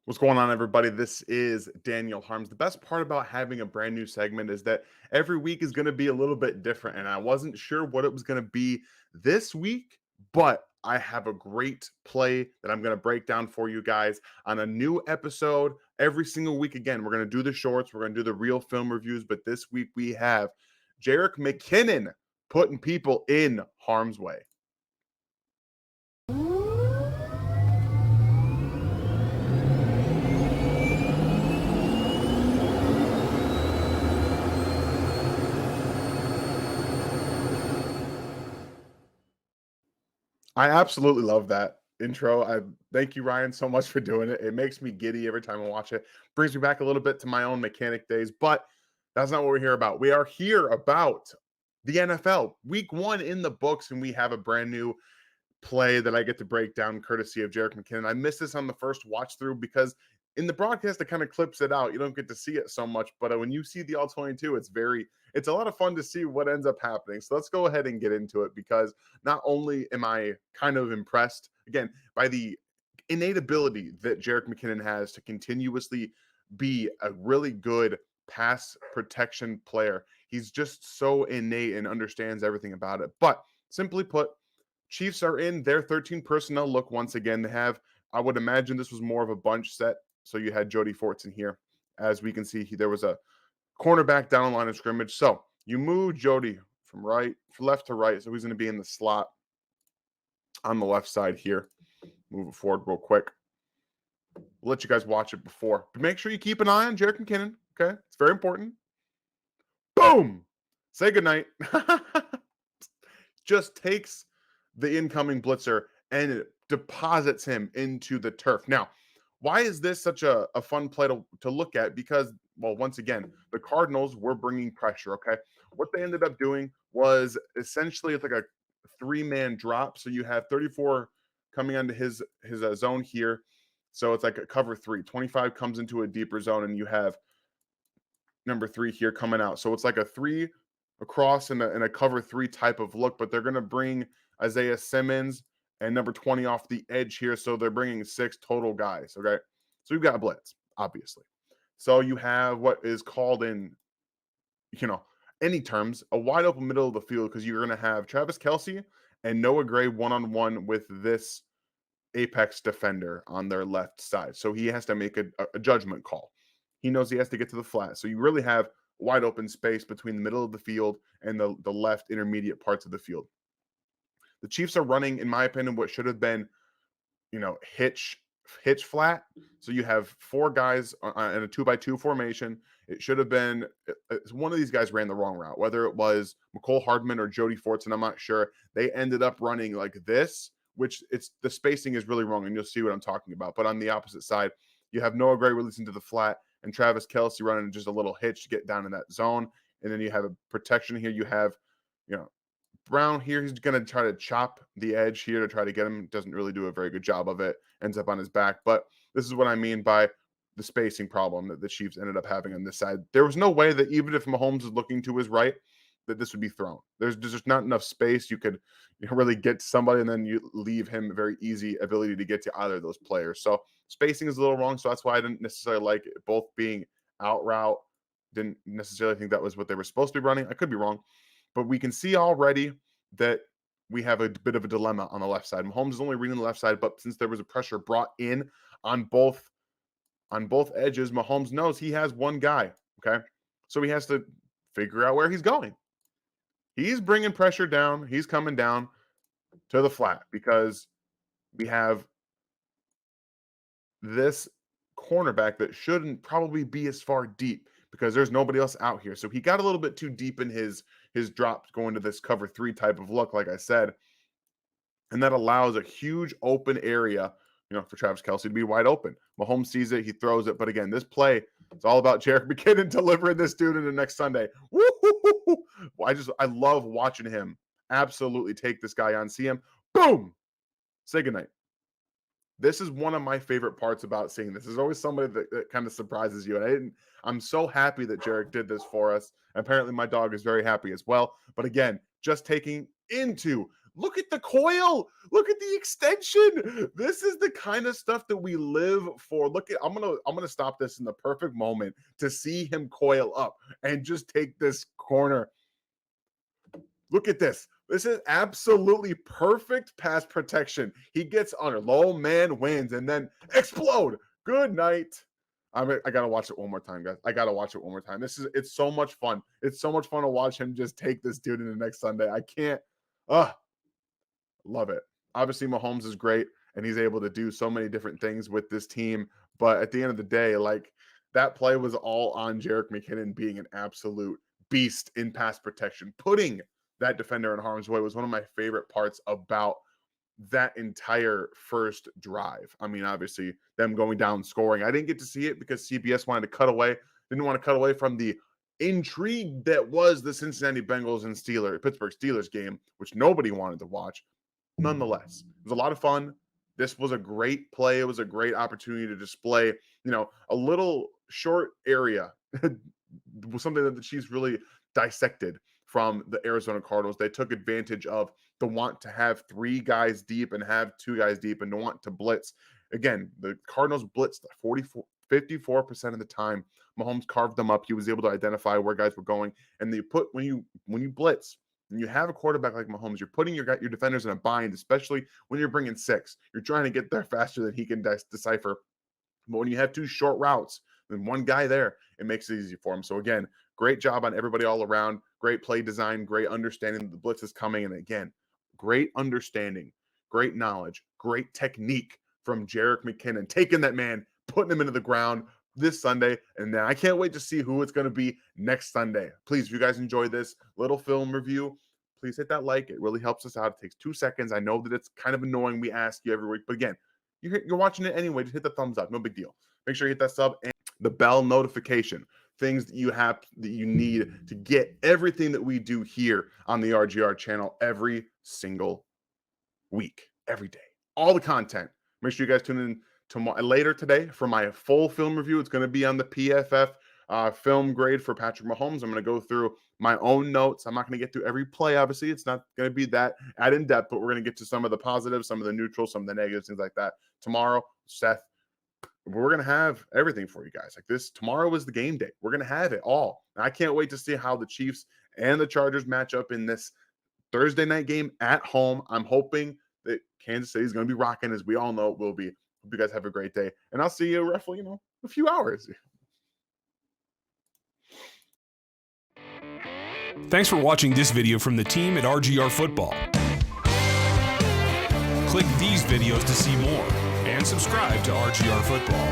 What's going on, everybody? This is Daniel Harms. The best part about having a brand new segment is that every week is going to be a little bit different. And I wasn't sure what it was going to be this week, but I have a great play that I'm going to break down for you guys on a new episode every single week. Again, we're going to do the shorts, we're going to do the real film reviews, but this week we have Jerrick McKinnon putting people in harm's way. I absolutely love that intro. I thank you, Ryan, so much for doing it. It makes me giddy every time I watch it. Brings me back a little bit to my own mechanic days, but that's not what we're here about. We are here about the NFL. Week 1 in the books, and we have a brand new play that I get to break down courtesy of Jerrick McKinnon. I missed this on the first watch through because in the broadcast it kind of clips it out. You don't get to see it so much, but when you see the all 22, it's a lot of fun to see what ends up happening. So let's go ahead and get into it because not only am I kind of impressed again by the innate ability that Jerrick McKinnon has to continuously be a really good pass protection player. He's just so innate and understands everything about it. But simply put, Chiefs are in their 13 personnel look once again. They have, I would imagine this was more of a bunch set. So you had Jody Fortson here. As we can see, there was a cornerback down the line of scrimmage. So you move Jody from left to right. So he's going to be in the slot on the left side here. Move it forward real quick. We'll let you guys watch it before. But make sure you keep an eye on Jerrick McKinnon. Okay. It's very important. Boom. Say goodnight. Just takes the incoming blitzer and it deposits him into the turf. Now, why is this such a fun play to look at? Because, well, once again, the Cardinals were bringing pressure, okay? What they ended up doing was essentially it's like a three-man drop. So you have 34 coming onto his zone here. So it's like a cover 3. 25 comes into a deeper zone, and you have number 3 here coming out. So it's like a 3 across and a cover 3 type of look, but they're going to bring Isaiah Simmons and number 20 off the edge here. So they're bringing 6 total guys. Okay. So you've got blitz, obviously. So you have what is called in, any terms, a wide open middle of the field because you're going to have Travis Kelce and Noah Gray one-on-one with this apex defender on their left side. So he has to make a judgment call. He knows he has to get to the flat. So you really have wide open space between the middle of the field and the left intermediate parts of the field. The Chiefs are running, in my opinion, what should have been, hitch flat. So you have 4 guys in a 2x2 formation. It should have been one of these guys ran the wrong route, whether it was McCole Hardman or Jody Fortson. I'm not sure. They ended up running like this, which the spacing is really wrong, and you'll see what I'm talking about. But on the opposite side, you have Noah Gray releasing to the flat and Travis Kelce running just a little hitch to get down in that zone. And then you have a protection here. You have, Brown here, he's going to try to chop the edge here to try to get him. Doesn't really do a very good job of it. Ends up on his back. But this is what I mean by the spacing problem that the Chiefs ended up having on this side. There was no way that even if Mahomes is looking to his right, that this would be thrown. There's just not enough space. You could really get to somebody and then you leave him a very easy ability to get to either of those players. So spacing is a little wrong. So that's why I didn't necessarily like it both being out route. Didn't necessarily think that was what they were supposed to be running. I could be wrong. But we can see already that we have a bit of a dilemma on the left side. Mahomes is only reading the left side, but since there was a pressure brought in on both edges, Mahomes knows he has one guy, okay? So he has to figure out where he's going. He's bringing pressure down. He's coming down to the flat because we have this cornerback that shouldn't probably be as far deep because there's nobody else out here. So he got a little bit too deep in his drop going to this cover 3 type of look, like I said. And that allows a huge open area, for Travis Kelce to be wide open. Mahomes sees it, he throws it. But again, this play, it's all about Jerrick McKinnon delivering this dude into next Sunday. Woo-hoo-hoo-hoo. I love watching him absolutely take this guy on. See him, boom, say goodnight. This is one of my favorite parts about seeing this. There's always somebody that kind of surprises you. And I'm so happy that Jerrick did this for us. Apparently, my dog is very happy as well. But again, just taking into Look at the coil. Look at the extension. This is the kind of stuff that we live for. Look at, I'm gonna stop this in the perfect moment to see him coil up and just take this corner. Look at this. This is absolutely perfect pass protection. He gets under, low man wins, and then explode. Good night. I gotta watch it one more time, guys. I gotta watch it one more time. It's so much fun. It's so much fun to watch him just take this dude in the next Sunday. I can't. Love it. Obviously, Mahomes is great, and he's able to do so many different things with this team. But at the end of the day, like, that play was all on Jerrick McKinnon being an absolute beast in pass protection. Putting that defender in harm's way was one of my favorite parts about that entire first drive. I mean, obviously, them going down scoring. I didn't get to see it because CBS wanted to cut away. Didn't want to cut away from the intrigue that was the Cincinnati Bengals and Pittsburgh Steelers game, which nobody wanted to watch. Nonetheless, it was a lot of fun. This was a great play. It was a great opportunity to display, a little short area, something that the Chiefs really dissected from the Arizona Cardinals. They took advantage of the want to have 3 guys deep and have 2 guys deep and to want to blitz. Again, the Cardinals blitzed 54% of the time. Mahomes carved them up. He was able to identify where guys were going. And they put, when you blitz, and you have a quarterback like Mahomes, you're putting your defenders in a bind, especially when you're bringing 6. You're trying to get there faster than he can decipher. But when you have 2 short routes, then 1 guy there, it makes it easy for him. So again, great job on everybody all around. Great play design, great understanding that the blitz is coming. And again, great understanding, great knowledge, great technique from Jerrick McKinnon, taking that man, putting him into the ground this Sunday. And then I can't wait to see who it's going to be next Sunday. Please, if you guys enjoyed this little film review, please hit that like. It really helps us out. It takes 2 seconds. I know that it's kind of annoying. We ask you every week, but again, you're watching it anyway. Just hit the thumbs up. No big deal. Make sure you hit that sub and the bell notification. Things that you need to get everything that we do here on the RGR channel every single week, every day. All the content. Make sure you guys tune in later today for my full film review. It's going to be on the PFF film grade for Patrick Mahomes. I'm going to go through my own notes. I'm not going to get through every play. Obviously, it's not going to be that in depth, but we're going to get to some of the positives, some of the neutrals, some of the negatives, things like that. Tomorrow, Seth, we're going to have everything for you guys. Like this, tomorrow is the game day. We're going to have it all. And I can't wait to see how the Chiefs and the Chargers match up in this Thursday night game at home. I'm hoping that Kansas City is going to be rocking, as we all know it will be. Hope you guys have a great day. And I'll see you roughly, a few hours. Thanks for watching this video from the team at RGR Football. Click these videos to see more and subscribe to RGR Football.